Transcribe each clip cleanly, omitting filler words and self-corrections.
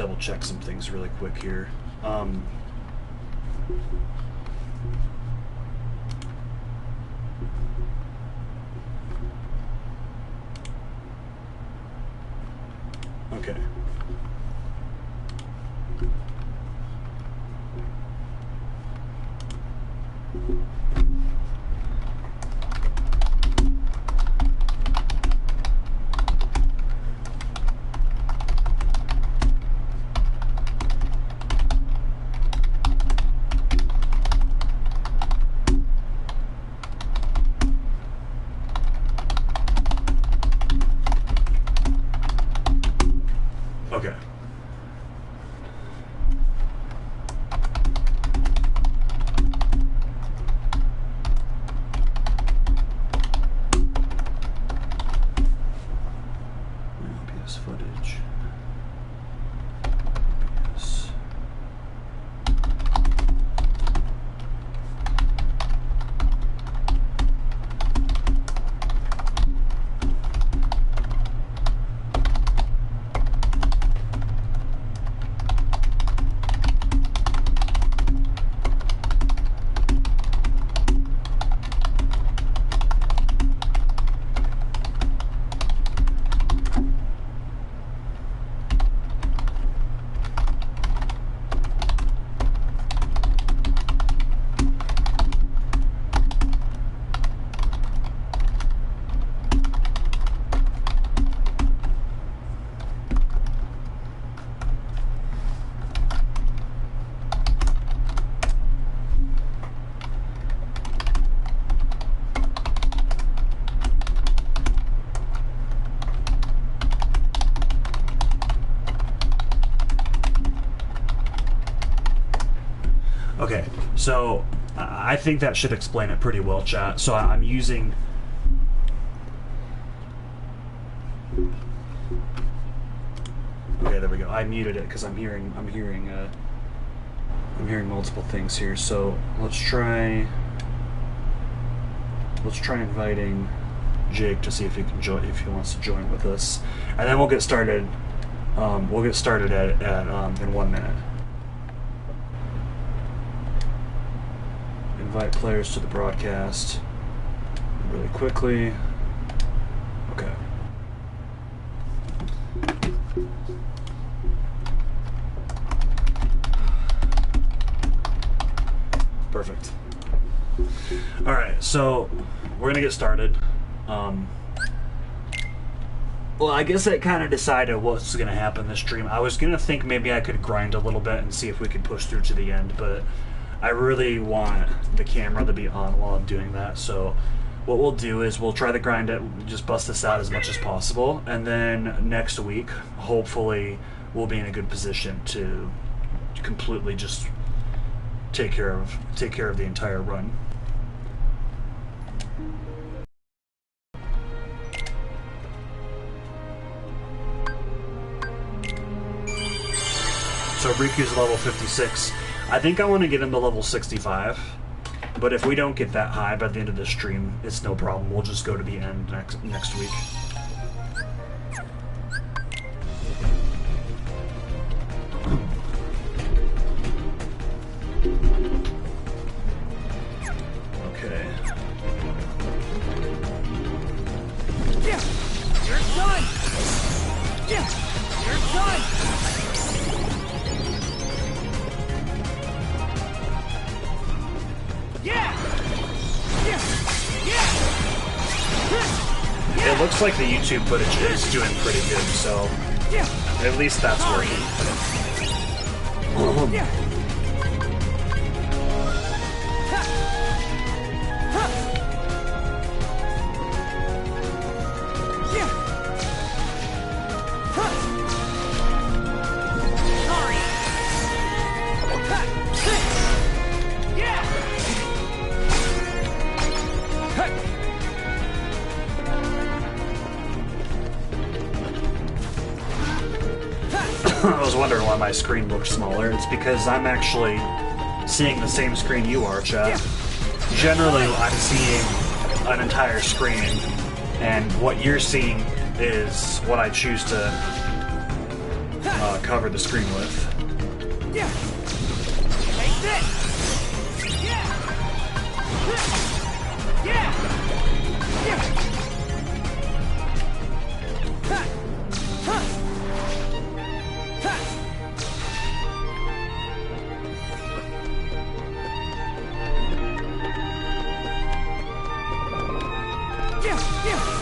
double check some things really quick here. Okay. Okay. OBS footage. OBS. Okay, so I think that should explain it pretty well, chat. So I'm using... Okay, there we go. I muted it because I'm hearing multiple things here. So let's try inviting Jake to see if he can join, if he wants to join with us, and then we'll get started. We'll get started at in 1 minute. Invite players to the broadcast really quickly. Okay. Perfect. All right, so we're gonna get started. Well, I guess I kind of decided what's gonna happen this stream. I was gonna think maybe I could grind a little bit and see if we could push through to the end, but I really want the camera to be on while I'm doing that. So what we'll do is we'll try to grind it, just bust this out as much as possible, and then next week, hopefully, we'll be in a good position to completely just take care of the entire run. So Riku's level 56. I think I want to get him to level 65, but if we don't get that high by the end of this stream, it's no problem. We'll just go to the end next week. Okay. Yeah, you're done. Yeah, you're done. It looks like the YouTube footage is doing pretty good, so at least that's working. I was wondering why my screen looked smaller. It's because I'm actually seeing the same screen you are, chat. Generally, I'm seeing an entire screen, and what you're seeing is what I choose to cover the screen with. Yeah. Take this. Yeah. Yeah. Yeah. Ha. Ha. Ha. Yeah. Yeah.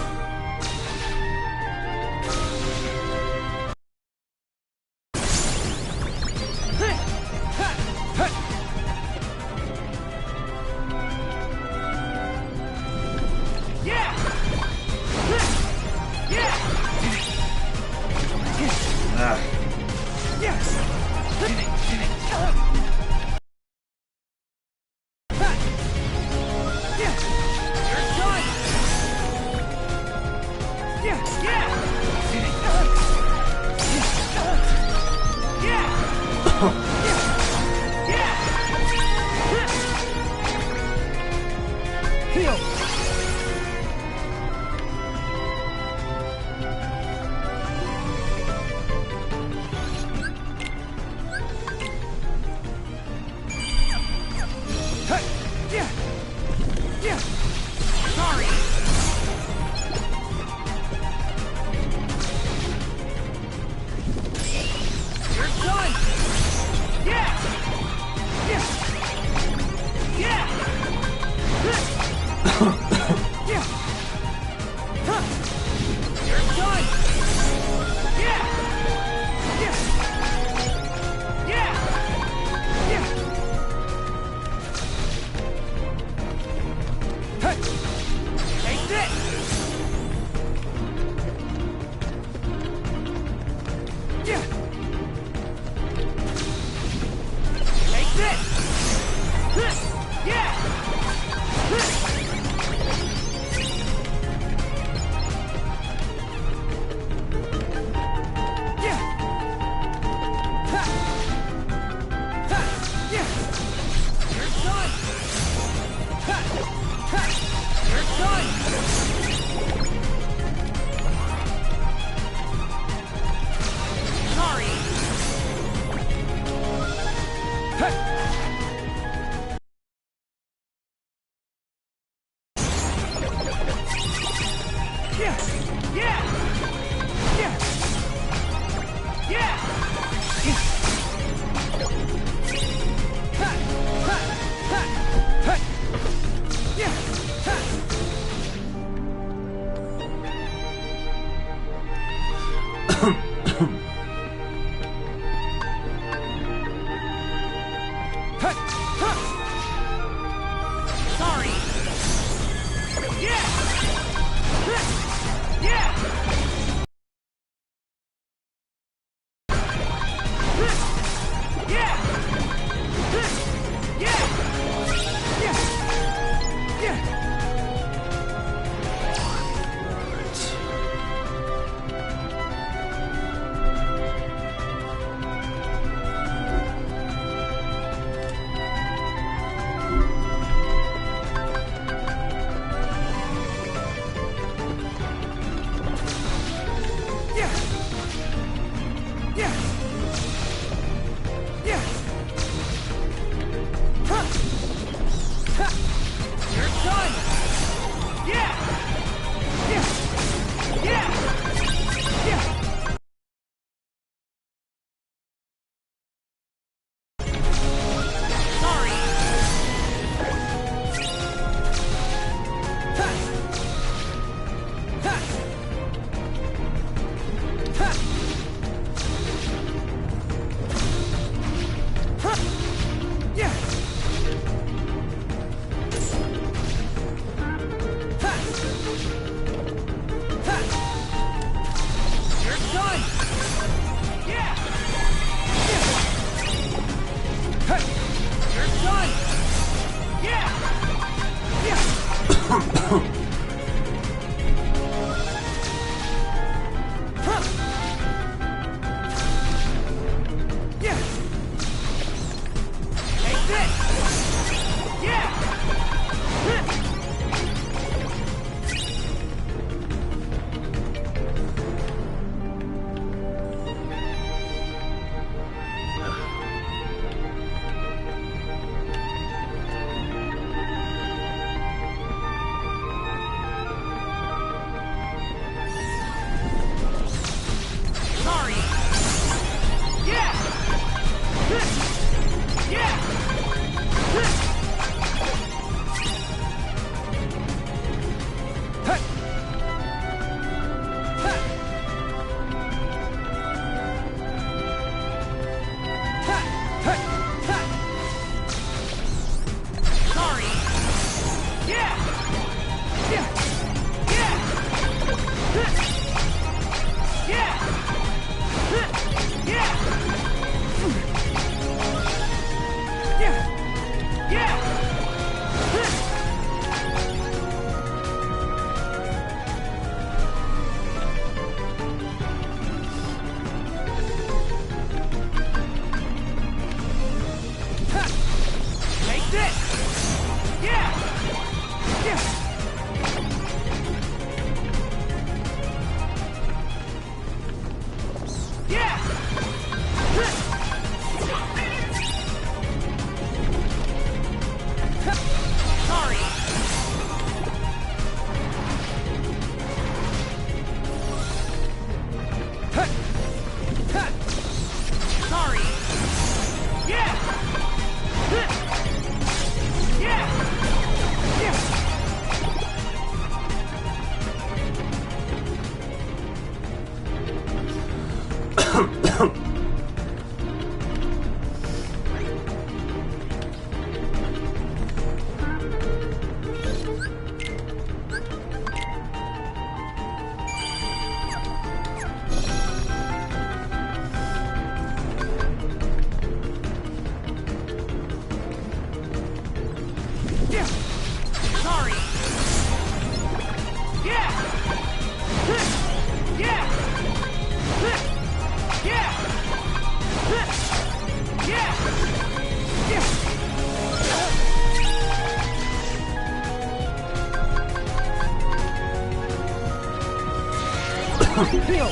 Heal.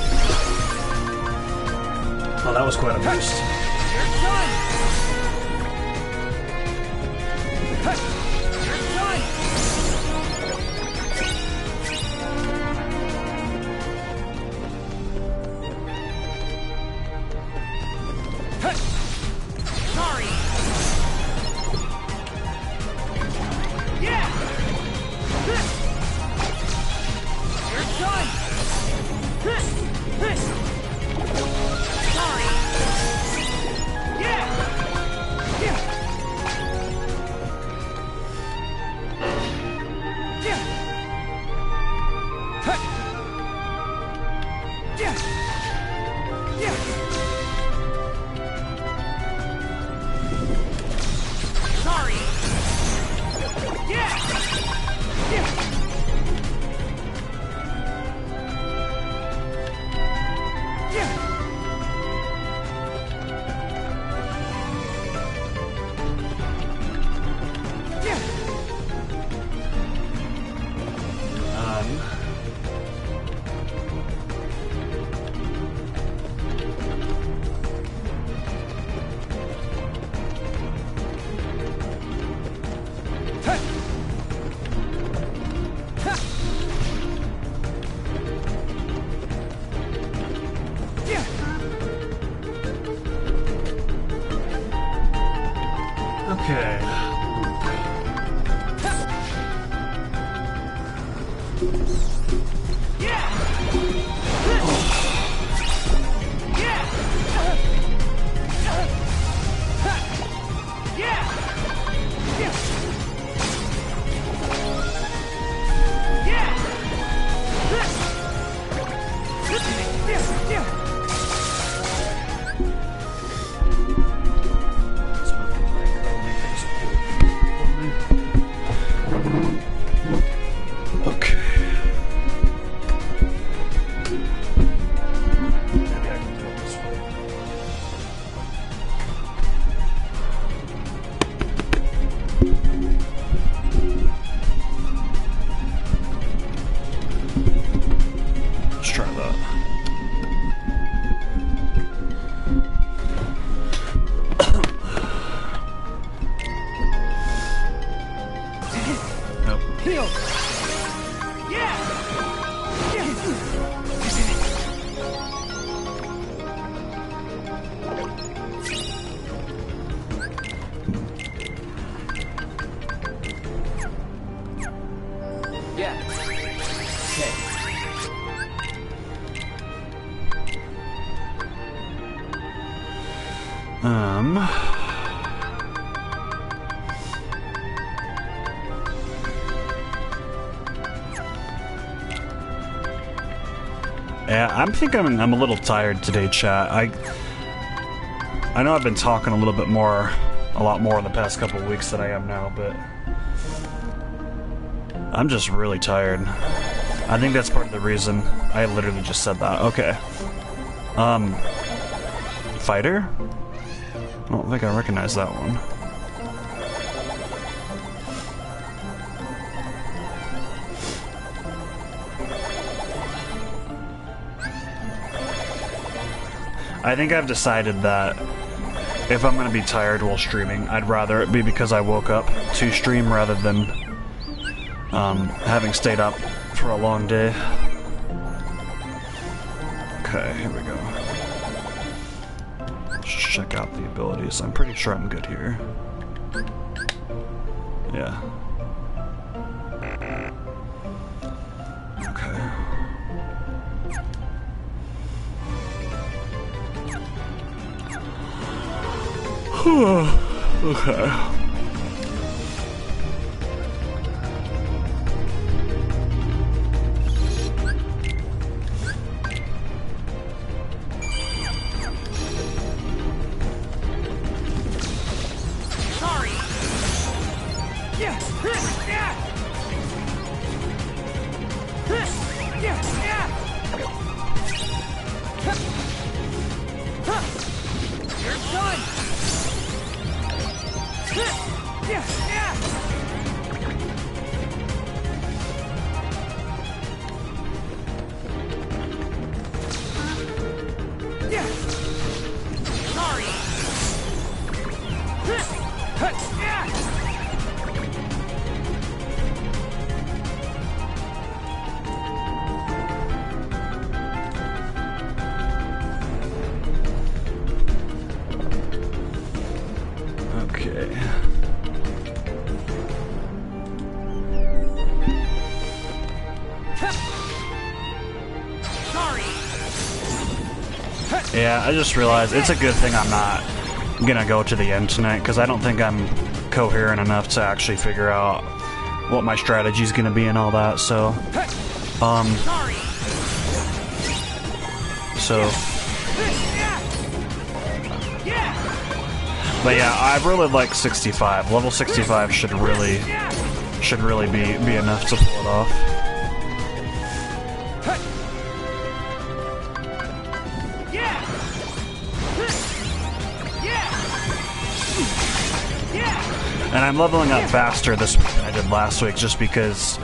Oh, that was quite a boost. You're done. You're done. Sorry. Yeah. You're done. Sorry. Yeah. Yeah. Yeah. Yeah. Yeah. Sorry. Yeah. Yeah. Yeah. Yeah. Okay. Okay. Maybe I can do it this way. Let's try that. Nope. Heal. Yeah. Yeah. Yeah. Okay. Yeah, I'm thinking I'm a little tired today, chat. I know I've been talking a lot more in the past couple of weeks than I am now, but I'm just really tired. I think that's part of the reason. I literally just said that. Okay. Fighter? I don't think I recognize that one. I think I've decided that if I'm going to be tired while streaming, I'd rather it be because I woke up to stream rather than having stayed up for a long day. Okay, here we go. Let's check out the abilities. I'm pretty sure I'm good here. Yeah. Okay. Okay. Sorry. Yeah. Yeah. Yeah. Yeah. You're done. Okay. Sorry. Yeah, I just realized it's a good thing I'm not gonna go to the end tonight, because I don't think I'm coherent enough to actually figure out what my strategy is gonna be and all that, so... But yeah, I really like 65. Level 65 should really be enough to pull it off. And I'm leveling up faster this week than I did last week, just because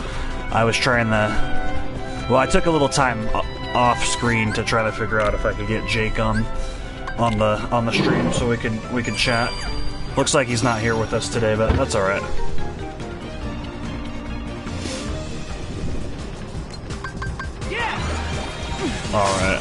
I was trying to... Well, I took a little time off screen to try to figure out if I could get Jake on the stream so we could chat. Looks like he's not here with us today, but that's all right. All right.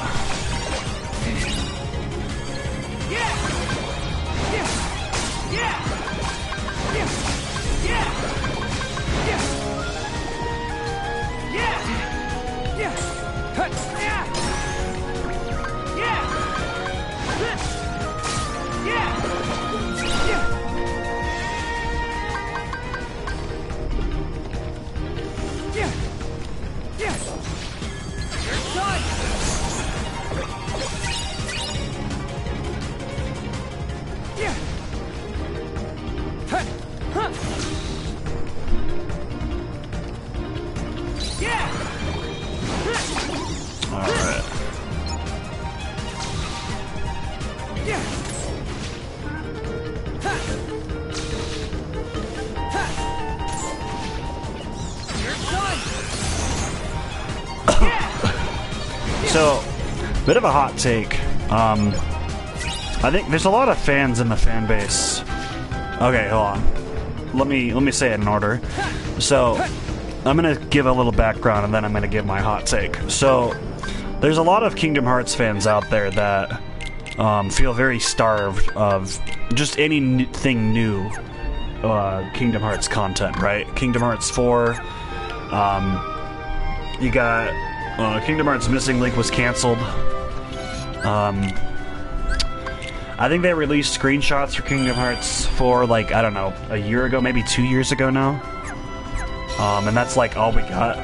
So, bit of a hot take. I think there's a lot of fans in the fan base. Okay, hold on. Let me say it in order. So, I'm gonna give a little background and then I'm gonna give my hot take. So, there's a lot of Kingdom Hearts fans out there that feel very starved of just anything new Kingdom Hearts content, right? Kingdom Hearts 4, you got Kingdom Hearts Missing Link was canceled. I think they released screenshots for Kingdom Hearts 4, like, I don't know, a year ago, maybe 2 years ago now. And that's like all we got.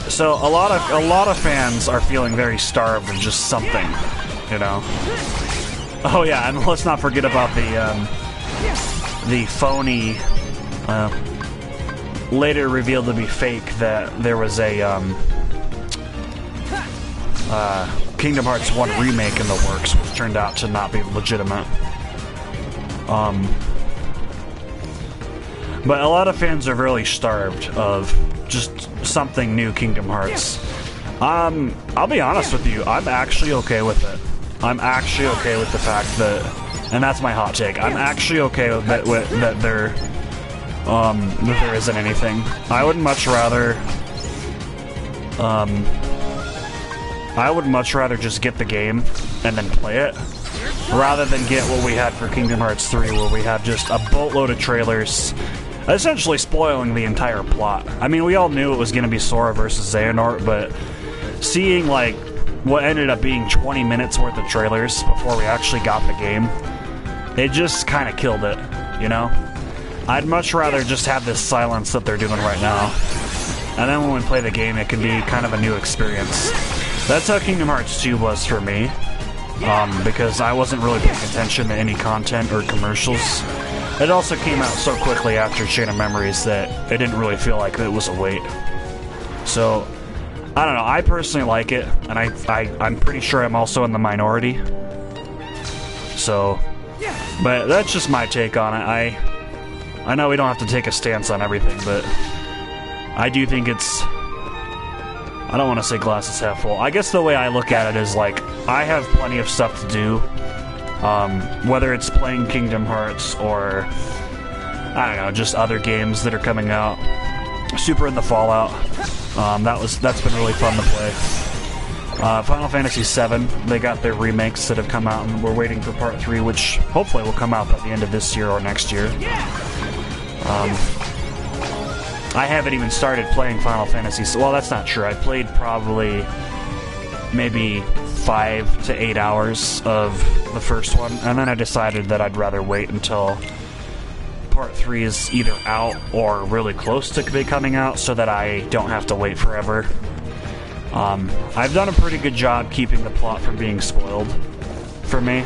So a lot of fans are feeling very starved of just something, you know. Oh yeah, and let's not forget about the phony, later revealed to be fake, that there was a Kingdom Hearts 1 remake in the works, which turned out to not be legitimate. But a lot of fans are really starved of just something new Kingdom Hearts. I'll be honest with you, I'm actually okay with it. I'm actually okay with the fact that, and that's my hot take, I'm actually okay with that there isn't anything. I would much rather just get the game and then play it, rather than get what we had for Kingdom Hearts 3, where we had just a boatload of trailers essentially spoiling the entire plot. I mean, we all knew it was going to be Sora versus Xehanort, but seeing, like, what ended up being 20 minutes worth of trailers before we actually got the game, it just kind of killed it, you know? I'd much rather just have this silence that they're doing right now, and then when we play the game, it can be kind of a new experience. That's how Kingdom Hearts 2 was for me, because I wasn't really paying attention to any content or commercials. It also came out so quickly after Chain of Memories that it didn't really feel like it was a wait. So, I don't know, I personally like it, and I'm pretty sure I'm also in the minority. So, but that's just my take on it. I know we don't have to take a stance on everything, but I do think it's... I don't want to say glass is half full. I guess the way I look at it is, like, I have plenty of stuff to do. Whether it's playing Kingdom Hearts or, I don't know, just other games that are coming out. Super in the Fallout. That's been really fun to play. Final Fantasy VII, they got their remakes that have come out, and we're waiting for Part 3, which hopefully will come out by the end of this year or next year. I haven't even started playing Final Fantasy. Well, that's not true. I played probably maybe 5 to 8 hours of the first one, and then I decided that I'd rather wait until Part 3 is either out or really close to be coming out so that I don't have to wait forever. I've done a pretty good job keeping the plot from being spoiled for me.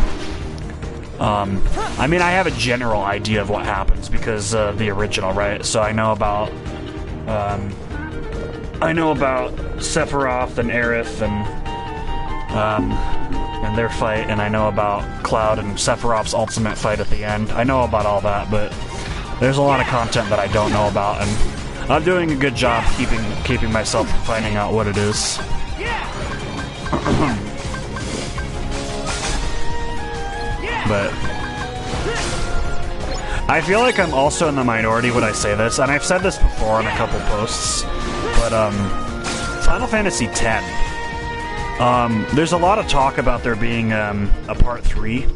I mean, I have a general idea of what happens because of the original, right? So I know about Sephiroth and Aerith and their fight, and I know about Cloud and Sephiroth's ultimate fight at the end. I know about all that, but there's a lot of content that I don't know about, and I'm doing a good job keeping myself from finding out what it is. But I feel like I'm also in the minority when I say this, and I've said this before in a couple posts, but Final Fantasy X. There's a lot of talk about there being a Part 3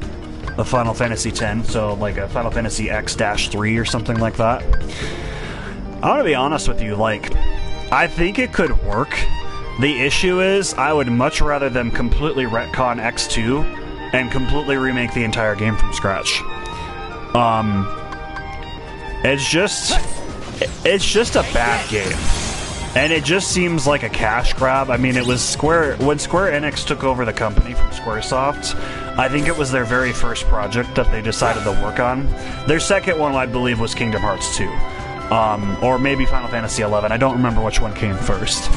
of Final Fantasy X, so like a Final Fantasy X-3 or something like that. I want to be honest with you, like, I think it could work. The issue is, I would much rather them completely retcon X2 and completely remake the entire game from scratch. It's just a bad game. And it just seems like a cash grab. I mean, it was when Square Enix took over the company from Squaresoft, I think it was their very first project that they decided to work on. Their second one, I believe, was Kingdom Hearts 2. Or maybe Final Fantasy 11. I don't remember which one came first.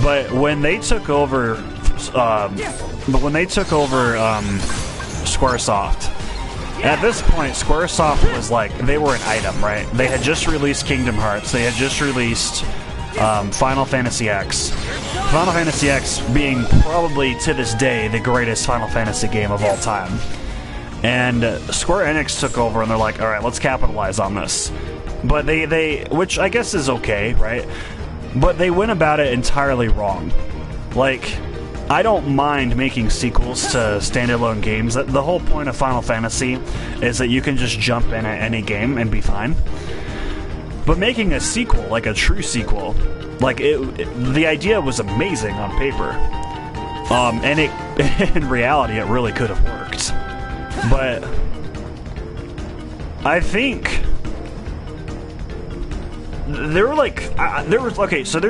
But when they took over, Squaresoft, at this point, Squaresoft was like, they were an item, right? They had just released Kingdom Hearts. They had just released Final Fantasy X. Final Fantasy X being probably, to this day, the greatest Final Fantasy game of all time. And Square Enix took over and they're like, alright, let's capitalize on this. But they which I guess is okay, right? But they went about it entirely wrong. Like, I don't mind making sequels to standalone games. The whole point of Final Fantasy is that you can just jump in at any game and be fine. But making a sequel, like a true sequel, like the idea was amazing on paper. And in reality, it really could have worked. But I think there's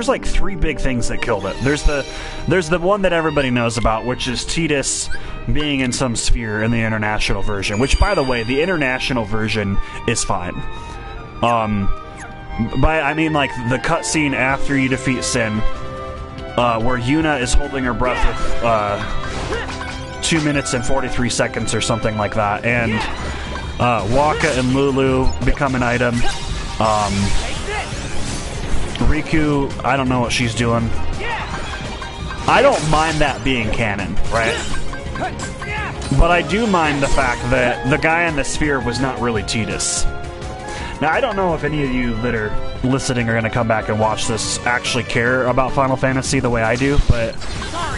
like 3 big things that killed it. There's the one that everybody knows about, which is Tidus being in some sphere in the international version, which, by the way, the international version is fine. I mean, like, the cutscene after you defeat Sin, where Yuna is holding her breath with 2 minutes and 43 seconds or something like that, and Wakka and Lulu become an item. Riku, I don't know what she's doing. I don't mind that being canon, right? But I do mind the fact that the guy in the sphere was not really Tidus. Now, I don't know if any of you that are listening are going to come back and watch this actually care about Final Fantasy the way I do, but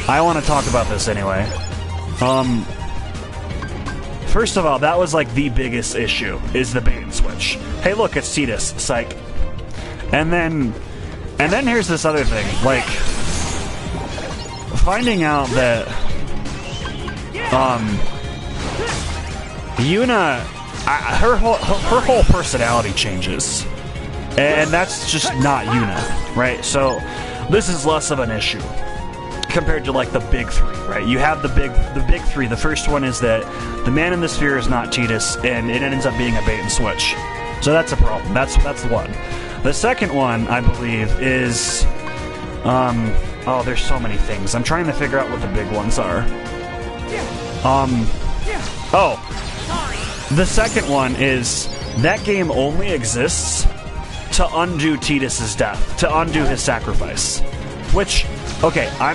I want to talk about this anyway. First of all, that was like the biggest issue, is the bait and switch. Hey, look, it's Tidus. Psych. And then here's this other thing, like, finding out that, Yuna, her whole personality changes, and that's just not Yuna, right? So this is less of an issue compared to, like, the big 3, right? You have the big 3. The first one is that the man in the sphere is not Tidus, and it ends up being a bait and switch. So that's a problem. That's one. The second one, I believe, is oh, there's so many things. I'm trying to figure out what the big ones are. The second one is that game only exists to undo Tidus's death, to undo his sacrifice. Which, okay, I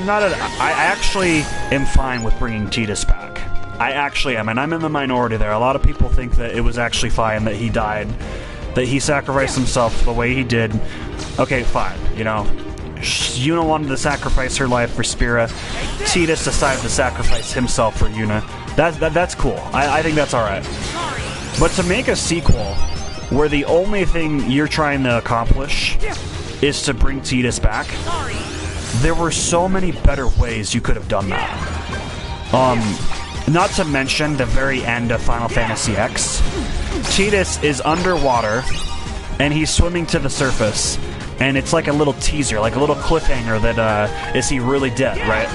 actually am fine with bringing Tidus back. I actually am, and I'm in the minority there. A lot of people think that it was actually fine that he died, that he sacrificed himself the way he did. Okay, fine, you know. Yuna wanted to sacrifice her life for Spira. Tidus decided to sacrifice himself for Yuna. That's cool. I think that's alright. But to make a sequel where the only thing you're trying to accomplish is to bring Tidus back, there were so many better ways you could have done that. Not to mention the very end of Final Fantasy X. Tidus is underwater, and he's swimming to the surface, and it's like a little teaser, like a little cliffhanger that, is he really dead, right?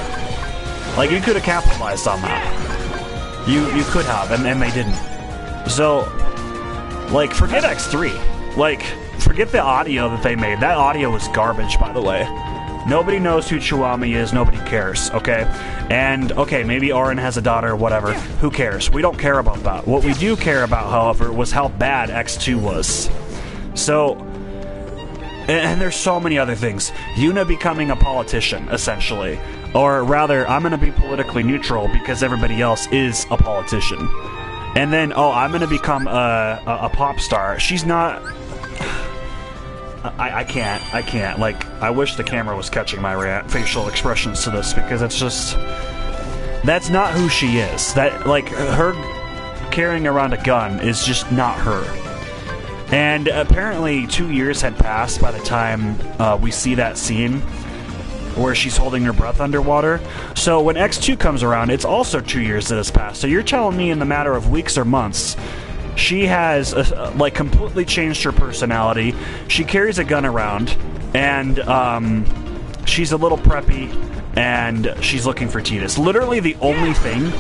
Like, you could have capitalized on that. You could have, and they didn't. So, like, forget X3. Like, forget the audio that they made. That audio was garbage, by the way. Nobody knows who Chiwami is. Nobody cares, okay? And, okay, maybe Auron has a daughter, whatever. Who cares? We don't care about that. What we do care about, however, was how bad X2 was. So, and there's so many other things. Yuna becoming a politician, essentially. Or rather, I'm going to be politically neutral because everybody else is a politician. And then, oh, I'm going to become a pop star. She's not... I can't. Like, I wish the camera was catching my facial expressions to this, because it's just... That's not who she is. That, like, her carrying around a gun is just not her. And apparently 2 years had passed by the time we see that scene where she's holding her breath underwater. So when X2 comes around, it's also 2 years that has passed. So you're telling me in the matter of weeks or months, she has, like, completely changed her personality. She carries a gun around, and she's a little preppy, and she's looking for Tidus. Literally the only thing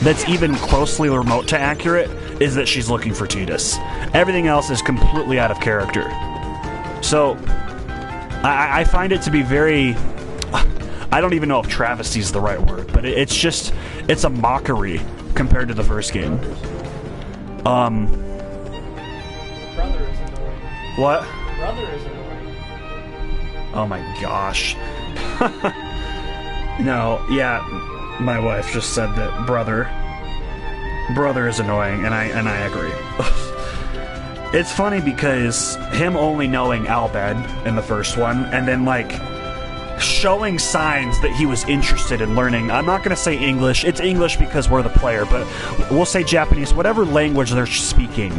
that's even closely remote to accurate is that she's looking for Tidus. Everything else is completely out of character. So, I find it to be very... I don't even know if travesty is the right word, but it's just... It's a mockery compared to the first game. Brother is annoying. What? Brother is annoying. Oh my gosh. No, yeah, my wife just said that brother is annoying, and I agree. It's funny because him only knowing Albed in the first one, and then, like, showing signs that he was interested in learning. I'm not going to say English. It's English because we're the player, but we'll say Japanese. Whatever language they're speaking,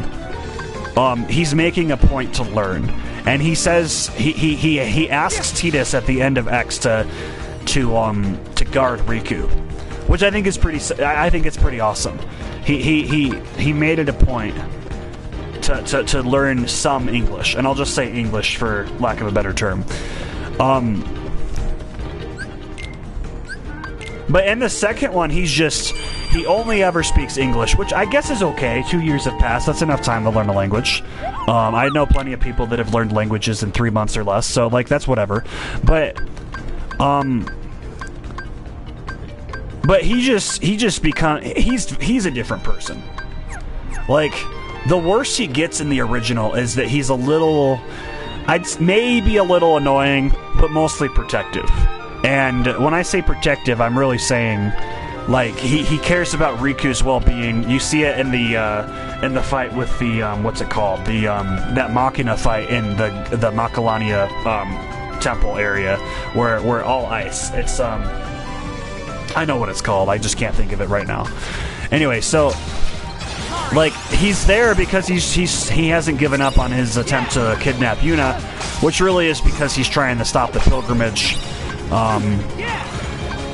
he's making a point to learn. And he says he asks Tidus at the end of X to guard Riku, which I think is pretty. I think it's pretty awesome. He made it a point to learn some English, and I'll just say English for lack of a better term. But in the second one, he only ever speaks English, which I guess is okay. 2 years have passed. That's enough time to learn a language. I know plenty of people that have learned languages in 3 months or less, so, like, that's whatever. But he's a different person. Like, the worst he gets in the original is that he's maybe a little annoying, but mostly protective. And when I say protective, I'm really saying, like, he cares about Riku's well-being. You see it in the fight with the what's it called? That Machina fight in the Macalania temple area where all ice. It's I know what it's called. I just can't think of it right now. Anyway, so, like, he's there because he hasn't given up on his attempt to kidnap Yuna, which really is because he's trying to stop the pilgrimage.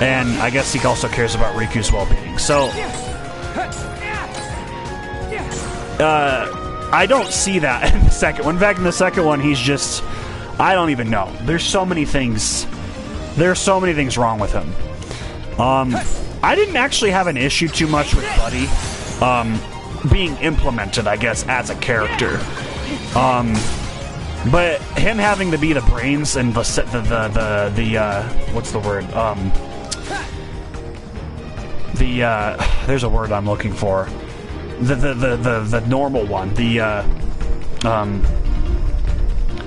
And I guess he also cares about Riku's well-being. So, I don't see that in the second one. In fact, in the second one, he's just... I don't even know. There's so many things wrong with him. I didn't actually have an issue too much with Buddy being implemented, I guess, as a character. But him having to be the brains and the what's the word? There's a word I'm looking for. The normal one. The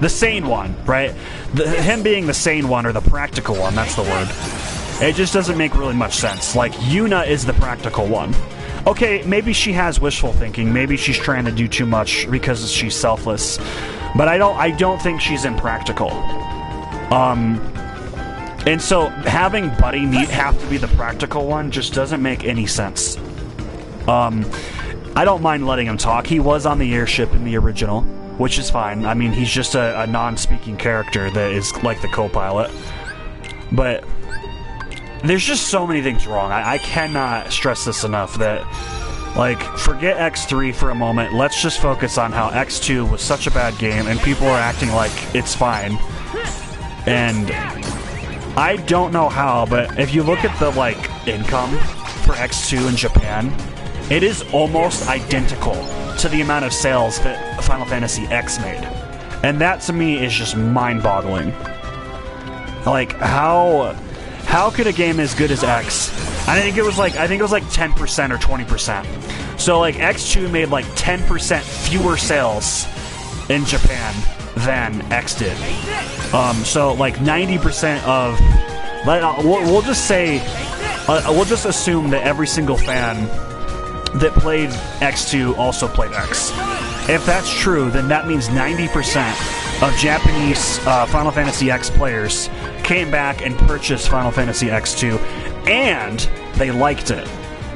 sane one, right? Him being the sane one or the practical one, that's the word. It just doesn't make really much sense. Like, Yuna is the practical one. Okay, maybe she has wishful thinking. Maybe she's trying to do too much because she's selfless. But I don't think she's impractical. And so having Buddy have to be the practical one just doesn't make any sense. I don't mind letting him talk. He was on the airship in the original, which is fine. I mean, he's just a non-speaking character that is like the co-pilot. But there's just so many things wrong. I cannot stress this enough that, like, forget X3 for a moment. Let's just focus on how X2 was such a bad game and people are acting like it's fine. And I don't know how, but if you look at the, like, income for X2 in Japan, it is almost identical to the amount of sales that Final Fantasy X made. And that, to me, is just mind-boggling. Like, how could a game as good as X... I think it was like 10% or 20%. So, like, X2 made, like, 10% fewer sales in Japan than X did. So like 90% of, we'll just say, we'll just assume that every single fan that played X2 also played X. If that's true, then that means 90% of Japanese Final Fantasy X players came back and purchased Final Fantasy X2, and they liked it.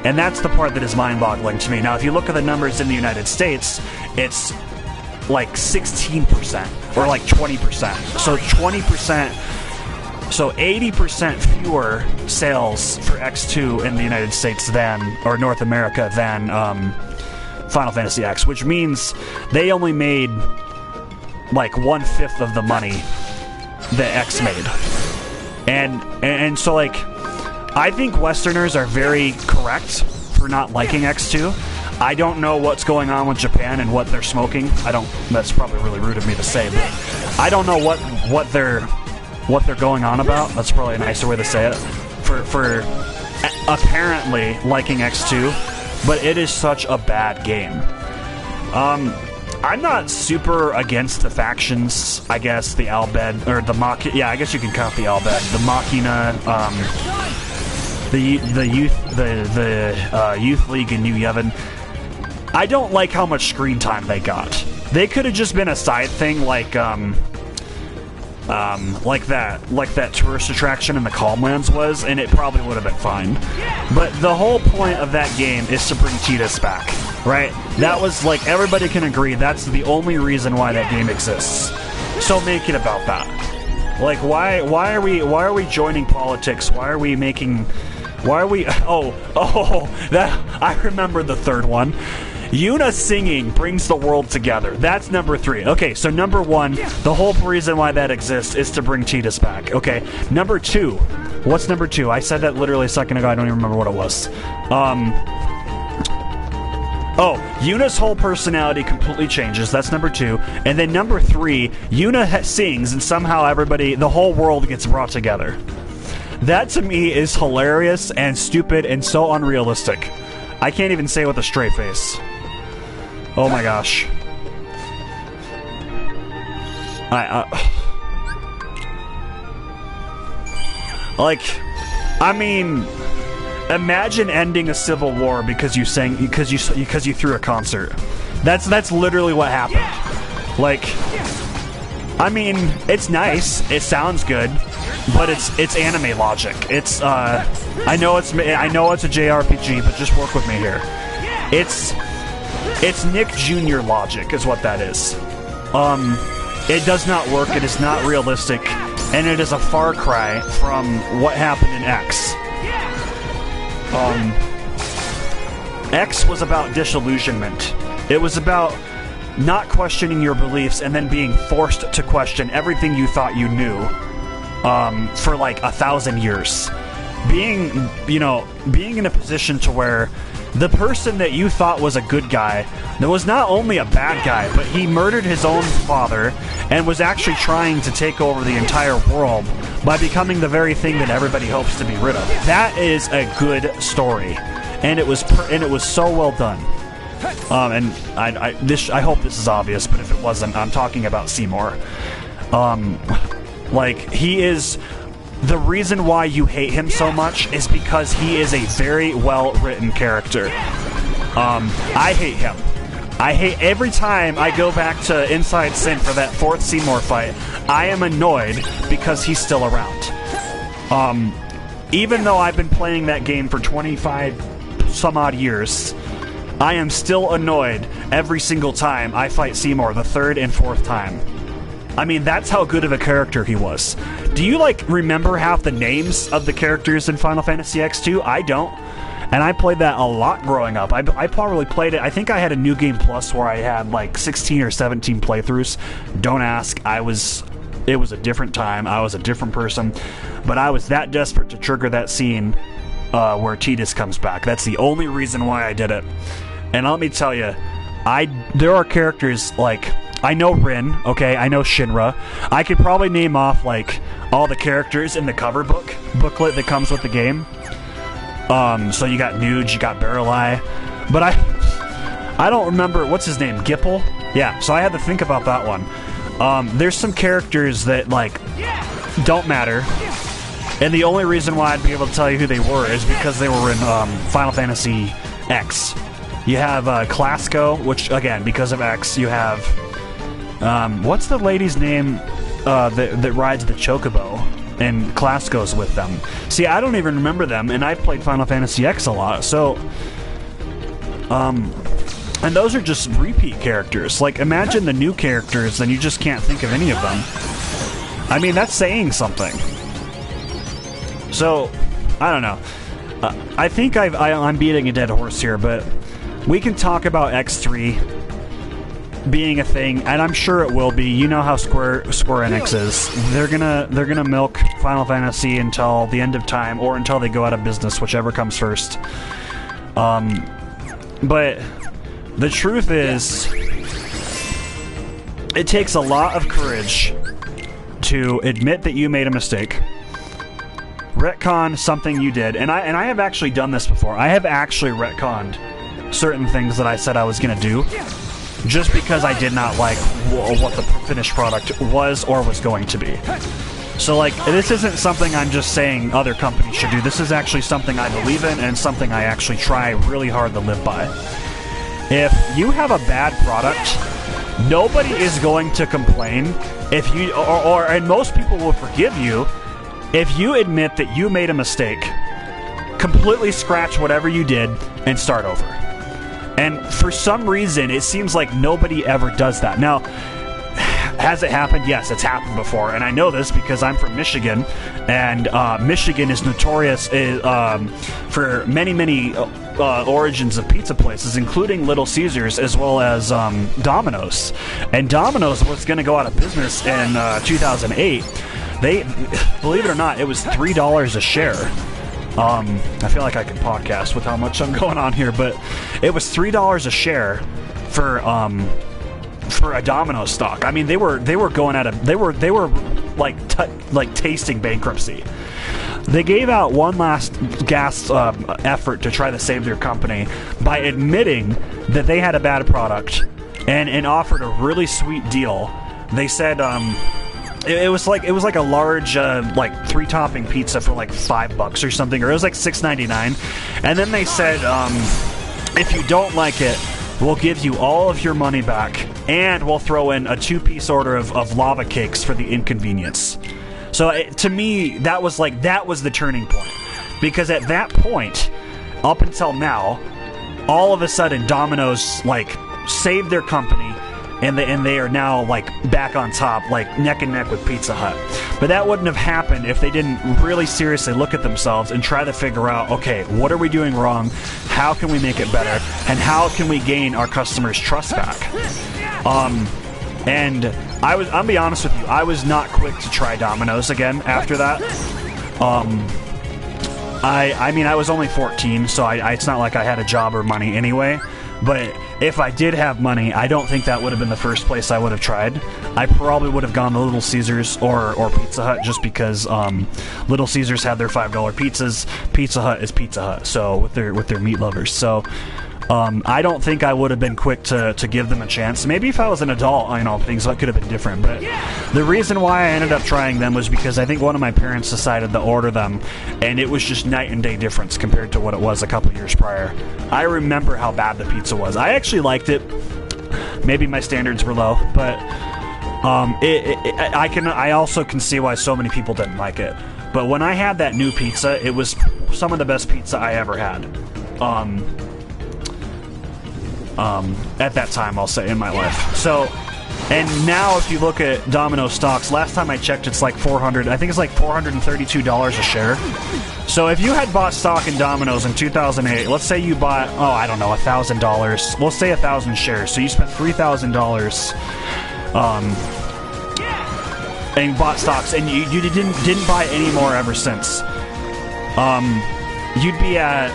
And that's the part that is mind-boggling to me. Now, if you look at the numbers in the United States, it's like 16% or like 20%. So 20%, so 80% fewer sales for X2 in the United States than, or North America than Final Fantasy X, which means they only made like 1/5 of the money that X made. And so, like, I think Westerners are very correct for not liking X2. I don't know what's going on with Japan and what they're smoking. That's probably really rude of me to say, but I don't know what they're going on about. That's probably a nicer way to say it. For apparently liking X2, but it is such a bad game. I'm not super against the factions. I guess the Albed or the Mach. Yeah, I guess you can count the Albed, the Machina, the Youth League in New Yevon. I don't like how much screen time they got. They could have just been a side thing, like that tourist attraction in the Calmlands was, and it probably would have been fine. But the whole point of that game is to bring Tidus back, right? That was, like, everybody can agree that's the only reason why that game exists. So make it about that. Like, why are we joining politics? Why are we that I remember the third one. Yuna singing brings the world together. That's number 3. Okay, so number 1, the whole reason why that exists is to bring Tidus back. Okay, number 2. What's number 2? I said that literally a second ago. I don't even remember what it was. Yuna's whole personality completely changes. That's number 2. And then number 3, Yuna sings, and somehow the whole world gets brought together. That, to me, is hilarious and stupid and so unrealistic. I can't even say it with a straight face. Oh my gosh. I mean, imagine ending a civil war because you threw a concert. That's literally what happened. Like, I mean, it's nice. It sounds good. But it's anime logic. It's I know it's a JRPG, but just work with me here. It's Nick Jr. logic is what that is. It does not work. It is not realistic, and it is a far cry from what happened in X. X was about disillusionment. It was about not questioning your beliefs and then being forced to question everything you thought you knew. For like 1,000 years, being in a position to where the person that you thought was a good guy was not only a bad guy, but he murdered his own father and was actually trying to take over the entire world by becoming the very thing that everybody hopes to be rid of. That is a good story, and it was so well done. And I hope this is obvious, but if it wasn't, I'm talking about Seymour. Like, he is... The reason why you hate him so much is because he is a very well-written character. I hate him. I hate every time I go back to Inside Sin for that 4th Seymour fight. I am annoyed because he's still around. Even though I've been playing that game for 25 some odd years, I am still annoyed every single time I fight Seymour the 3rd and 4th time. I mean, that's how good of a character he was. Do you, like, remember half the names of the characters in Final Fantasy X2? I don't. And I played that a lot growing up. I probably played it. I think I had a New Game Plus where I had, like, 16 or 17 playthroughs. Don't ask. It was a different time. I was a different person. But I was that desperate to trigger that scene where Tidus comes back. That's the only reason why I did it. And let me tell you, there are characters like... I know Rin, okay? I know Shinra. I could probably name off, like, all the characters in the cover booklet that comes with the game. So you got Nuge, you got Barreleye. But I don't remember... What's his name? Gipple? Yeah, so I had to think about that one. There's some characters that, like, don't matter. And the only reason why I'd be able to tell you who they were is because they were in Final Fantasy X. You have Clasco, which, again, because of X, you have... what's the lady's name that rides the Chocobo? And Clasco's with them. See, I don't even remember them, and I've played Final Fantasy X a lot, so... and those are just repeat characters. Like, imagine the new characters, and you just can't think of any of them. I mean, that's saying something. So, I don't know. I think I'm beating a dead horse here, but we can talk about X3 being a thing, and I'm sure it will be. You know how Square Enix is. They're gonna milk Final Fantasy until the end of time, or until they go out of business, whichever comes first. But the truth is, it takes a lot of courage to admit that you made a mistake, retcon something you did, and I have actually done this before. I have actually retconned certain things that I said I was gonna do, just because I did not like what the finished product was or was going to be. So, like, this isn't something I'm just saying other companies should do. This is actually something I believe in and something I actually try really hard to live by. If you have a bad product, nobody is going to complain if you, and most people will forgive you if you admit that you made a mistake, completely scratch whatever you did, and start over. And for some reason, it seems like nobody ever does that. Now, has it happened? Yes, it's happened before. And I know this because I'm from Michigan. And Michigan is notorious for many origins of pizza places, including Little Caesars as well as Domino's. And Domino's was going to go out of business in 2008. They, believe it or not, it was $3 a share. I feel like I can podcast with how much I'm going on here, but it was $3 a share for a Domino's stock. I mean, they were going out of they were like tasting bankruptcy. They gave out one last gasp effort to try to save their company by admitting that they had a bad product and offered a really sweet deal. They said it was like a large like 3-topping pizza for like $5 or something, or it was like $6.99. And then they said, if you don't like it, we'll give you all of your money back, and we'll throw in a 2-piece order of lava cakes for the inconvenience. So to me, that was the turning point, because at that point, up until now, all of a sudden Domino's like saved their company. And they are now, like, back on top, like, neck and neck with Pizza Hut. But that wouldn't have happened if they didn't really seriously look at themselves and try to figure out, okay, what are we doing wrong? How can we make it better? And how can we gain our customers' trust back? And I'll be honest with you, I was not quick to try Domino's again after that. I mean, I was only 14, so it's not like I had a job or money anyway. But if I did have money, I don't think that would have been the first place I would have tried. I probably would have gone to Little Caesars or Pizza Hut, just because Little Caesars had their $5 pizzas. Pizza Hut is Pizza Hut, so with their meat lovers. So I don't think I would have been quick to give them a chance. Maybe if I was an adult, things could have been different. But the reason why I ended up trying them was because I think one of my parents decided to order them, and it was just night and day difference compared to what it was a couple years prior. I remember how bad the pizza was. I actually liked it. Maybe my standards were low, but I also can see why so many people didn't like it. But when I had that new pizza, it was some of the best pizza I ever had. At that time, I'll say, in my life. So, and now if you look at Domino stocks, last time I checked, it's like I think it's like $432 a share. So if you had bought stock in Domino's in 2008, let's say you bought, I don't know, $1,000. We'll say 1,000 shares. So you spent $3,000, and bought stocks, and you didn't buy any more ever since. You'd be at,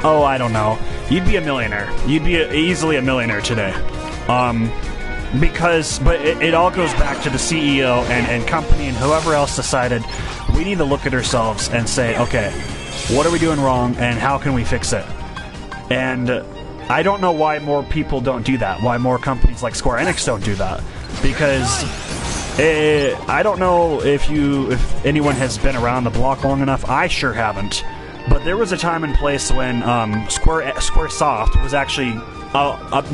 I don't know, you'd be a millionaire. You'd be easily a millionaire today. But it all goes back to the CEO and company and whoever else decided we need to look at ourselves and say, okay, what are we doing wrong and how can we fix it? And I don't know why more people don't do that, why more companies like Square Enix don't do that, because I don't know if anyone has been around the block long enough. I sure haven't. But there was a time and place when Squaresoft was actually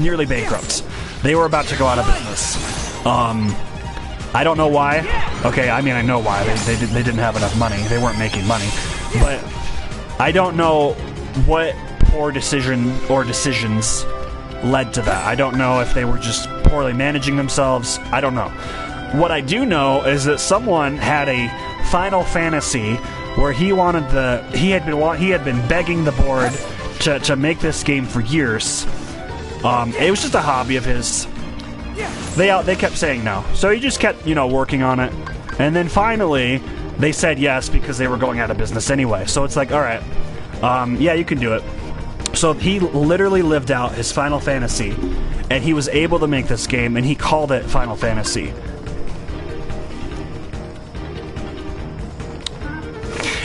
nearly bankrupt. They were about to go out of business. I don't know why. Okay, I mean, I know why. They didn't have enough money. They weren't making money. But I don't know what poor decision or decisions led to that. I don't know if they were just poorly managing themselves. I don't know. What I do know is that someone had a Final Fantasy where he had been begging the board to make this game for years. It was just a hobby of his. They kept saying no, so he just kept working on it, and then finally they said yes because they were going out of business anyway. So it's like, all right, yeah, you can do it. So he literally lived out his Final Fantasy, and he was able to make this game, and he called it Final Fantasy.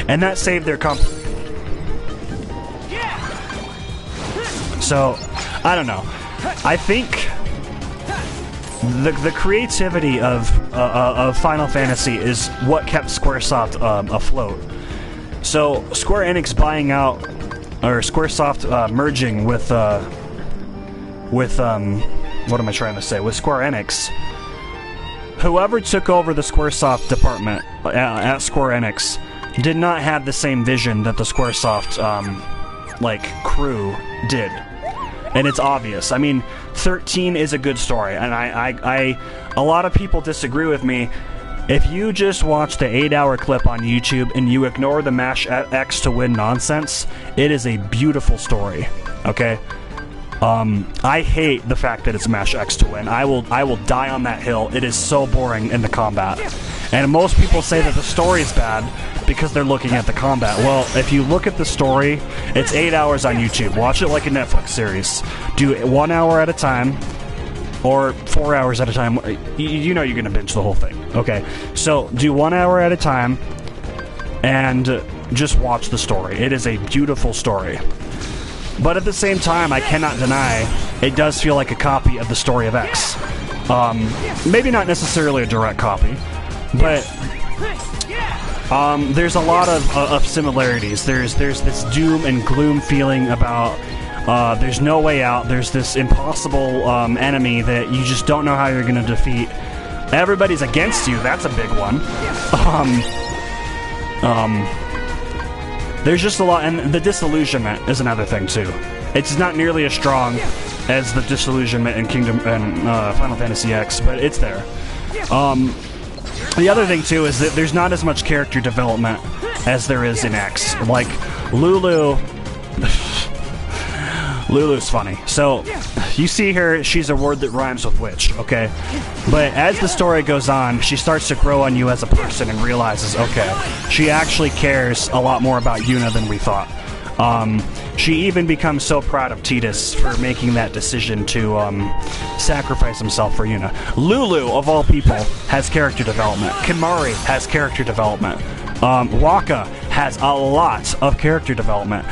And that saved their company. So, I don't know. I think the creativity of Final Fantasy is what kept Squaresoft afloat. So, Square Enix buying out, or Squaresoft merging with what am I trying to say? With Square Enix. Whoever took over the Squaresoft department at Square Enix did not have the same vision that the Squaresoft crew did, and it's obvious. I mean, 13 is a good story, and a lot of people disagree with me. If you just watch the 8-hour clip on YouTube and you ignore the mash X to win nonsense, it is a beautiful story. Okay. I hate the fact that it's mash X to win. I will die on that hill. It is so boring in the combat. And most people say that the story is bad because they're looking at the combat. Well, if you look at the story, it's 8 hours on YouTube. Watch it like a Netflix series. Do it 1 hour at a time, or 4 hours at a time. You know you're going to binge the whole thing. Okay, so do 1 hour at a time, and just watch the story. It is a beautiful story. But at the same time, I cannot deny it does feel like a copy of the story of X. Maybe not necessarily a direct copy, but there's a lot of similarities. There's this doom and gloom feeling about there's no way out. There's this impossible enemy that you just don't know how you're going to defeat. Everybody's against you. That's a big one. There's just a lot, and the disillusionment is another thing too. It's not nearly as strong as the disillusionment in Final Fantasy X, but it's there. The other thing too is that there's not as much character development as there is in X. Like Lulu's funny. So you see her, she's a word that rhymes with witch, okay? But as the story goes on, she starts to grow on you as a person and realizes, okay, she actually cares a lot more about Yuna than we thought. She even becomes so proud of Tidus for making that decision to sacrifice himself for Yuna. Lulu, of all people, has character development. Kimari has character development. Waka has a lot of character development.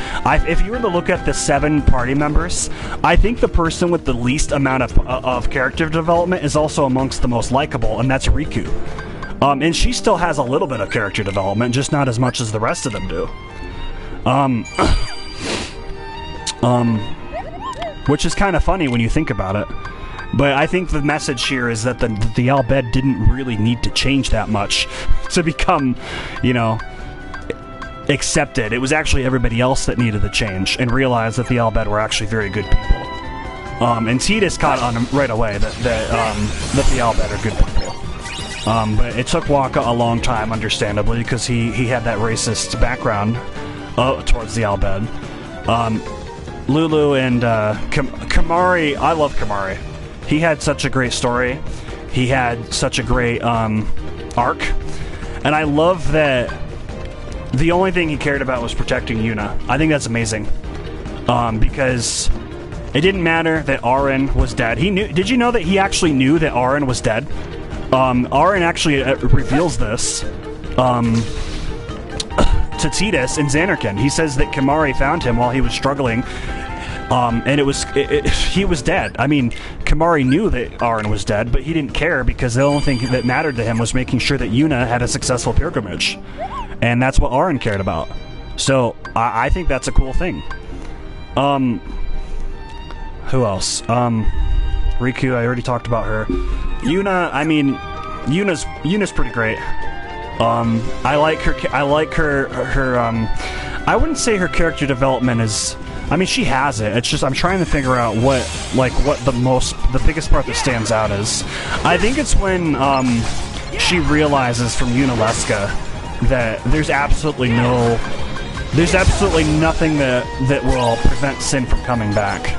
If you were to look at the 7 party members, I think the person with the least amount of character development is also amongst the most likable, and that's Riku. And she still has a little bit of character development, just not as much as the rest of them do. Which is kind of funny when you think about it. But I think the message here is that the Al Bhed didn't really need to change that much to become, you know, accepted. It was actually everybody else that needed the change and realized that the Al Bhed were actually very good people. And Tidus caught on him right away that the Al Bhed are good people. But it took Waka a long time, understandably, because he had that racist background towards the Al Bhed. Lulu and Kamari, I love Kamari. He had such a great story. He had such a great arc. And I love that the only thing he cared about was protecting Yuna. I think that's amazing. Because it didn't matter that Auron was dead. He knew. Did you know that he actually knew that Auron was dead? Auron actually reveals this to Tidus in Xanarkand. He says that Kamari found him while he was struggling, and he was dead. I mean, Kamari knew that Auron was dead, but he didn't care because the only thing that mattered to him was making sure that Yuna had a successful pilgrimage, and that's what Auron cared about. So I think that's a cool thing. Who else? Riku, I already talked about her. Yuna, I mean, Yuna's pretty great. I like her, I wouldn't say her character development is, I mean, she has it. It's just, I'm trying to figure out what the biggest part that stands out is. I think it's when, she realizes from Yunalesca that there's absolutely nothing that will prevent Sin from coming back.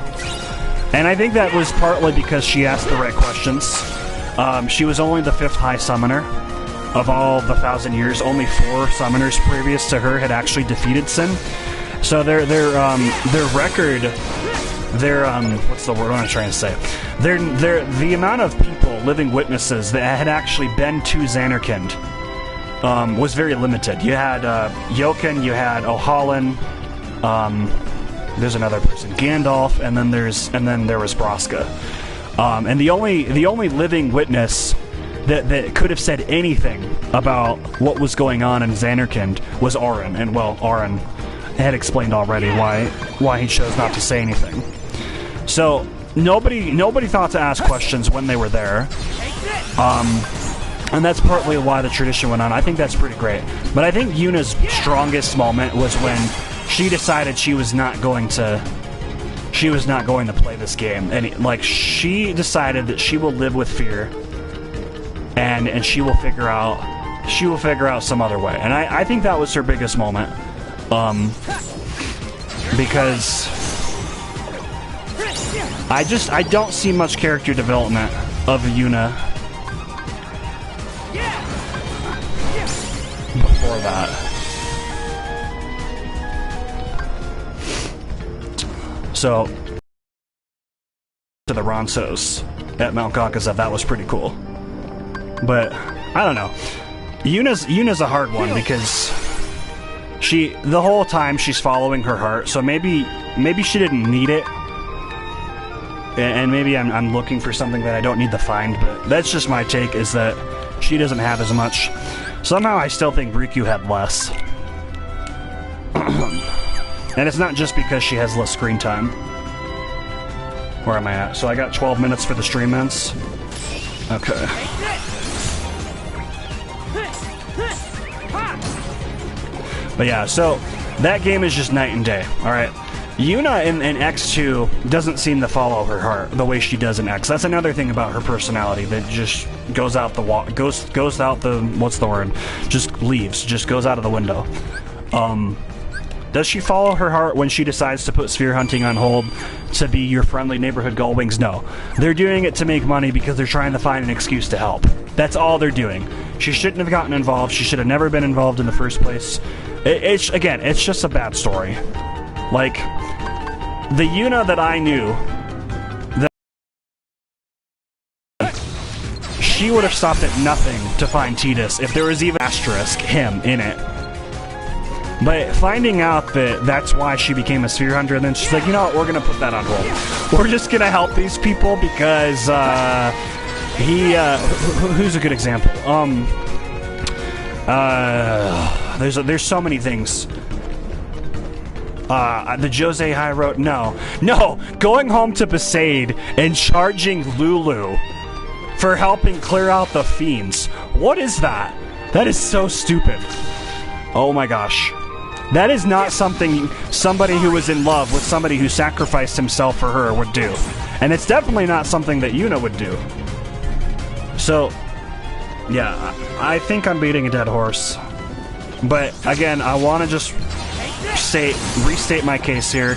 And I think that was partly because she asked the right questions. She was only the 5th High Summoner. Of all the 1,000 years, only 4 summoners previous to her had actually defeated Sin. So their record, what's the word I'm trying to say? The amount of people, living witnesses, that had actually been to Xanarkand was very limited. You had Yoken, you had Ohalin, there's another person, Gandalf, and then there was Braska. And the only living witness that could have said anything about what was going on in Xanarkand was Auron, and well, Auron had explained already why he chose not to say anything. So nobody thought to ask questions when they were there, and that's partly why the tradition went on. I think that's pretty great. But I think Yuna's strongest moment was when she decided she was not going to play this game, and she decided that she will live with fear. And she will figure out some other way. And I think that was her biggest moment. Because I don't see much character development of Yuna before that. So to the Ronsos at Mount Caucasus, that was pretty cool. But I don't know. Yuna's a hard one because the whole time she's following her heart. So maybe she didn't need it, and maybe I'm looking for something that I don't need to find. But that's just my take. Is that she doesn't have as much. Somehow I still think Riku had less, and it's not just because she has less screen time. Where am I at? So I got 12 minutes for the stream ends. Okay. But yeah, so that game is just night and day, alright? Yuna in X2 doesn't seem to follow her heart the way she does in X. That's another thing about her personality that just goes out the what's the word? Just leaves, just goes out of the window. Does she follow her heart when she decides to put sphere hunting on hold to be your friendly neighborhood Gullwings? No. They're doing it to make money because they're trying to find an excuse to help. That's all they're doing. She shouldn't have gotten involved. She should have never been involved in the first place. It's just a bad story. Like, the Yuna that I knew, she would have stopped at nothing to find Tidus if there was even asterisk him in it. But finding out that that's why she became a sphere hunter, and then she's like, you know what, we're gonna put that on hold. We're just gonna help these people because who's a good example? There's so many things. The Jose High Road, no. Going home to Besaid and charging Lulu for helping clear out the fiends. What is that? That is so stupid. Oh my gosh. That is not something somebody who was in love with somebody who sacrificed himself for her would do. And it's definitely not something that Yuna would do. So, yeah, I think I'm beating a dead horse. But, again, I want to just restate my case here.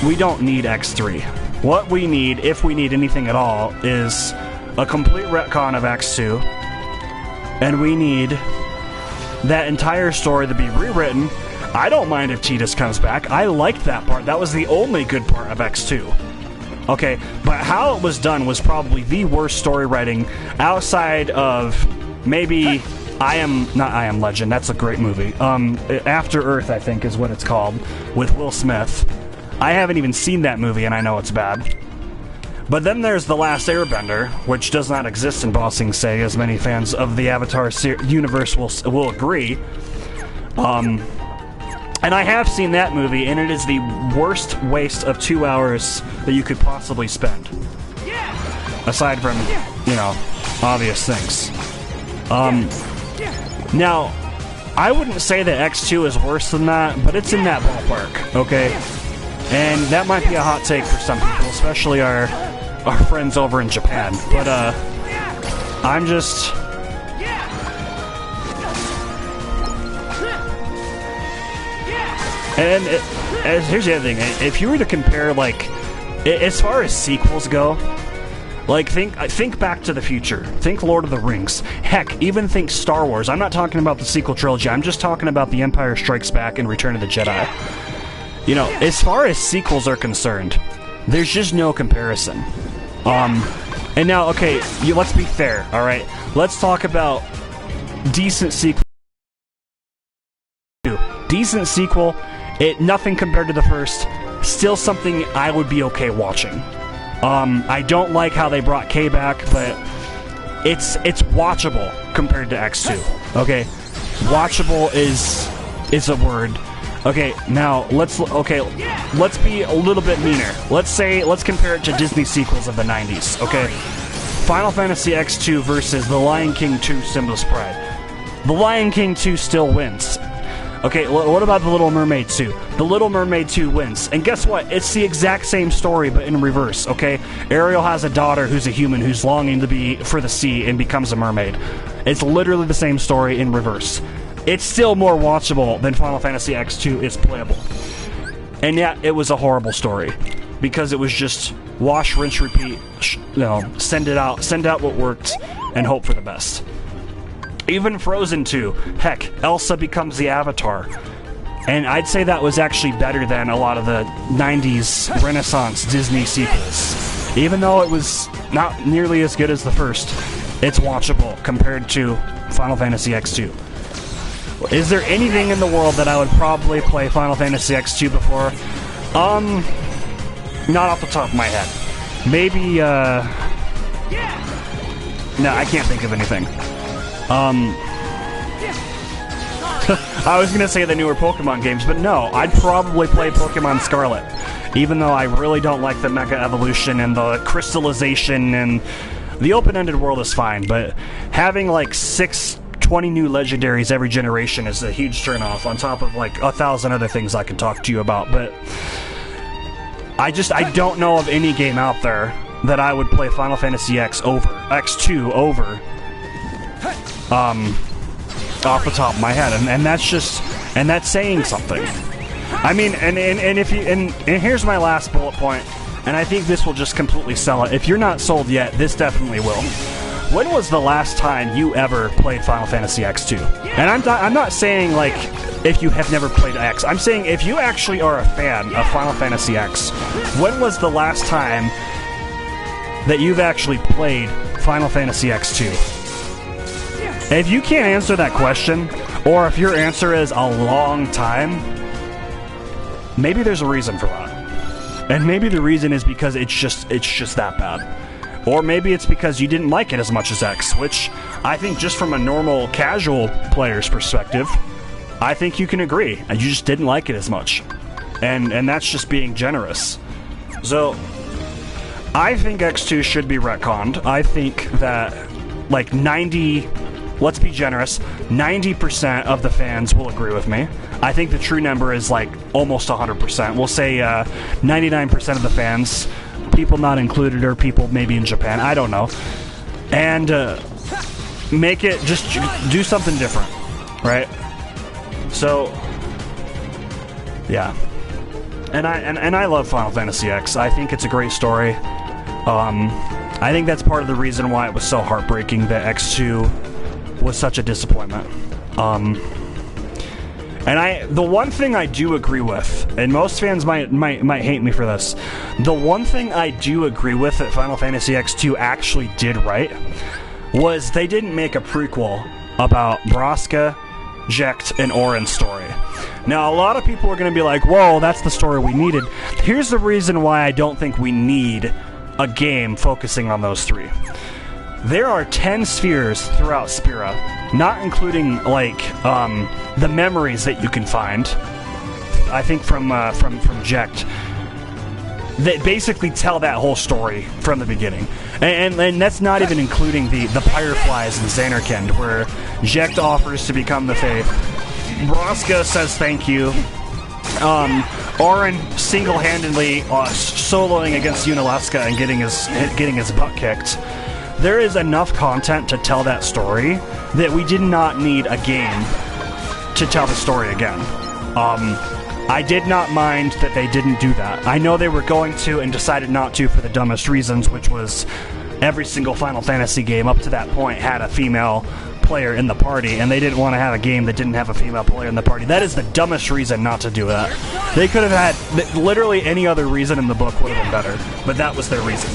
We don't need X3. What we need, if we need anything at all, is a complete retcon of X2. And we need that entire story to be rewritten. I don't mind if Tidus comes back. I liked that part. That was the only good part of X2. Okay, but how it was done was probably the worst story writing outside of maybe I Am Legend. That's a great movie. After Earth, I think, is what it's called, with Will Smith. I haven't even seen that movie, and I know it's bad. But then there's The Last Airbender, which does not exist in Ba Sing Se, as many fans of the Avatar universe will agree. And I have seen that movie, and it is the worst waste of 2 hours that you could possibly spend. Aside from, you know, obvious things. Now, I wouldn't say that X2 is worse than that, but it's in that ballpark, okay? And that might be a hot take for some people, especially our friends over in Japan. But, I'm just... And here's the other thing. If you were to compare, like, as far as sequels go, like, think Back to the Future. Think Lord of the Rings. Heck, even think Star Wars. I'm not talking about the sequel trilogy. I'm just talking about The Empire Strikes Back and Return of the Jedi. You know, as far as sequels are concerned, there's just no comparison. And now, okay, let's be fair, alright? Let's talk about decent sequel. Decent sequel. Nothing compared to the first. Still something I would be okay watching. I don't like how they brought K back, but it's watchable compared to X2. Okay, watchable is a word. Okay, now let's be a little bit meaner. Let's compare it to Disney sequels of the 90s. Okay, Final Fantasy X2 versus The Lion King 2: Simba's Pride. The Lion King 2 still wins. Okay, what about The Little Mermaid 2? The Little Mermaid 2 wins. And guess what? It's the exact same story, but in reverse, okay? Ariel has a daughter who's a human who's longing to be for the sea and becomes a mermaid. It's literally the same story in reverse. It's still more watchable than Final Fantasy X2 is playable. And yet, it was a horrible story. Because it was just wash, rinse, repeat, send out what worked, and hope for the best. Even Frozen 2, heck, Elsa becomes the Avatar. And I'd say that was actually better than a lot of the 90s Renaissance Disney sequels. Even though it was not nearly as good as the first, it's watchable compared to Final Fantasy X2. Is there anything in the world that I would probably play Final Fantasy X2 before? Not off the top of my head. Maybe, no, I can't think of anything. I was gonna say the newer Pokemon games, but no, I'd probably play Pokemon Scarlet. Even though I really don't like the Mega Evolution and the crystallization, and the open-ended world is fine, but having like 20 new legendaries every generation is a huge turnoff, on top of like 1,000 other things I can talk to you about. But I don't know of any game out there that I would play Final Fantasy X2 over off the top of my head, and that's saying something. I mean, and here's my last bullet point, and I think this will just completely sell it. If you're not sold yet, this definitely will. When was the last time you ever played Final Fantasy X2? And I'm not saying like if you have never played X. I'm saying if you actually are a fan of Final Fantasy X, when was the last time that you've actually played Final Fantasy X2? If you can't answer that question, or if your answer is a long time, maybe there's a reason for that. And maybe the reason is because it's just that bad. Or maybe it's because you didn't like it as much as X, which I think just from a normal casual player's perspective, I think you can agree. You just didn't like it as much. and that's just being generous. So I think X2 should be retconned. I think that like 90, let's be generous, 90% of the fans will agree with me. I think the true number is like almost 100%. We'll say 99% of the fans, people not included, or people maybe in Japan, I don't know. And make it, just do something different, right? So, yeah. And I love Final Fantasy X. I think it's a great story. I think that's part of the reason why it was so heartbreaking that X2 was such a disappointment. And the one thing I do agree with, and most fans might hate me for this, the one thing I do agree with that Final Fantasy X2 actually did right was they didn't make a prequel about Braska, Jecht, and Auron's story. Now, a lot of people are going to be like, whoa, that's the story we needed. Here's the reason why I don't think we need a game focusing on those three. There are 10 spheres throughout Spira, not including, like, the memories that you can find, I think from Jecht, that basically tell that whole story from the beginning. And that's not even including the Fireflies and Xanarkand, where Jecht offers to become the Faith. Braska says thank you. Auron single-handedly soloing against Unalaska and getting his butt kicked. There is enough content to tell that story that we did not need a game to tell the story again. I did not mind that they didn't do that. I know they were going to and decided not to for the dumbest reasons, which was every single Final Fantasy game up to that point had a female player in the party, and they didn't want to have a game that didn't have a female player in the party. That is the dumbest reason not to do that. They could have had literally any other reason in the book would have been better, but that was their reason.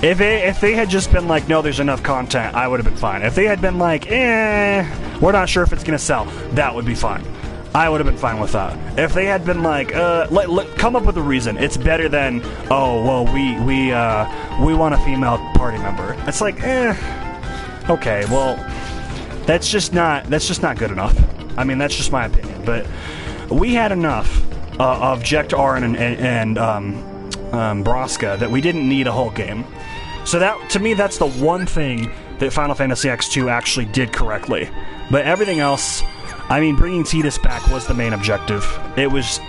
If they had just been like, no, there's enough content, I would have been fine. If they had been like, we're not sure if it's gonna sell, that would be fine. I would have been fine with that. If they had been like, come up with a reason. It's better than, oh, well, we want a female party member. It's like, okay, well, that's just not good enough. I mean, that's just my opinion. But we had enough of Jecht, Auron, and Braska that we didn't need a whole game. So that, to me, that's the one thing that Final Fantasy X2 actually did correctly. But everything else, I mean, bringing Tidus back was the main objective. It was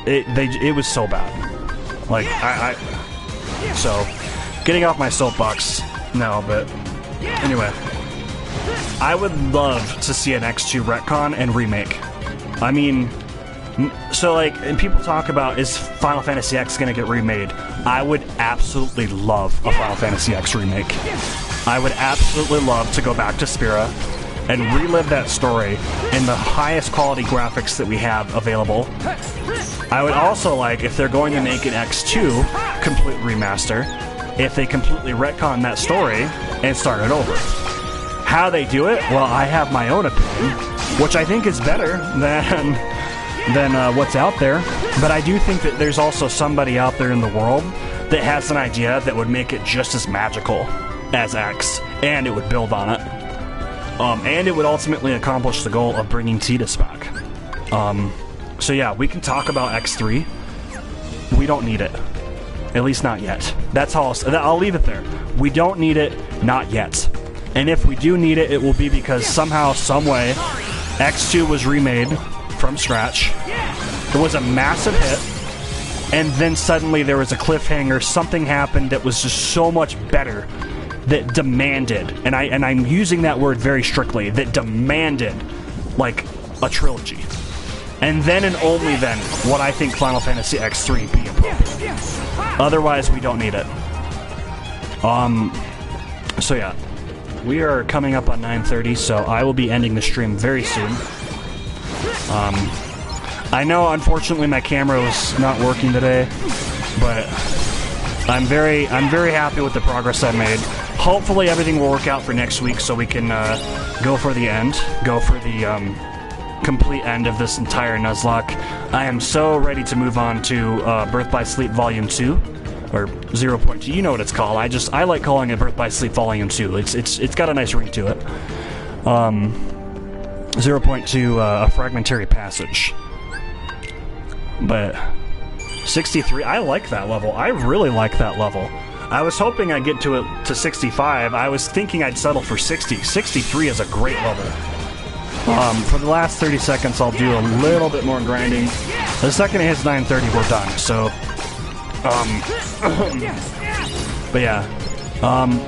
so bad. Like, so, getting off my soapbox, no, but anyway. I would love to see an X2 retcon and remake. I mean, so like, and people talk about, is Final Fantasy X gonna get remade? I would absolutely love a Final Fantasy X remake. I would absolutely love to go back to Spira and relive that story in the highest quality graphics that we have available. I would also like, if they're going to make an X2 complete remaster, if they completely retcon that story and start it over. How they do it? Well, I have my own opinion, which I think is better than what's out there, but I do think that there's also somebody out there in the world that has an idea that would make it just as magical as X, and it would build on it. And it would ultimately accomplish the goal of bringing Tidus back. So yeah, we can talk about X3. We don't need it. At least not yet. That's how I'll leave it there. We don't need it, not yet. And if we do need it, it will be because somehow, someway, X2 was remade from scratch. It was a massive hit, and then suddenly there was a cliffhanger. Something happened that was just so much better, that demanded, and I'm using that word very strictly, that demanded like a trilogy. And then and only then would I think Final Fantasy X3 be appropriate. Otherwise, we don't need it. So yeah, we are coming up on 9:30, so I will be ending the stream very soon. I know, unfortunately, my camera was not working today, but I'm very happy with the progress I made. Hopefully, everything will work out for next week, so we can go for the end, go for the complete end of this entire Nuzlocke. I am so ready to move on to Birth by Sleep Volume 2, or 0.2. You know what it's called. I like calling it Birth by Sleep Volume 2. It's got a nice ring to it. 0.2, A Fragmentary Passage. But 63, I like that level. I really like that level. I was hoping I'd get to 65. I was thinking I'd settle for 60. 63 is a great level. For the last 30 seconds, I'll do a little bit more grinding. The second it hits 930, we're done. So, but yeah,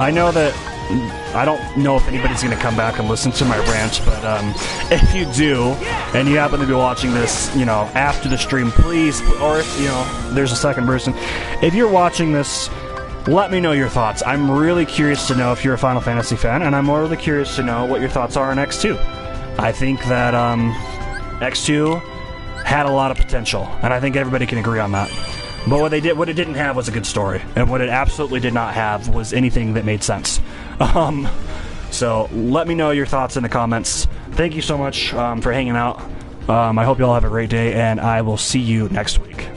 I know that I don't know if anybody's going to come back and listen to my rant, but if you do, and you happen to be watching this, you know, after the stream, please, or if, you know, there's a second person, if you're watching this, let me know your thoughts. I'm really curious to know if you're a Final Fantasy fan, and I'm really curious to know what your thoughts are on X2. I think that X2 had a lot of potential, and I think everybody can agree on that. But what it didn't have was a good story, and what it absolutely did not have was anything that made sense. So let me know your thoughts in the comments. Thank you so much for hanging out. I hope you all have a great day, and I will see you next week.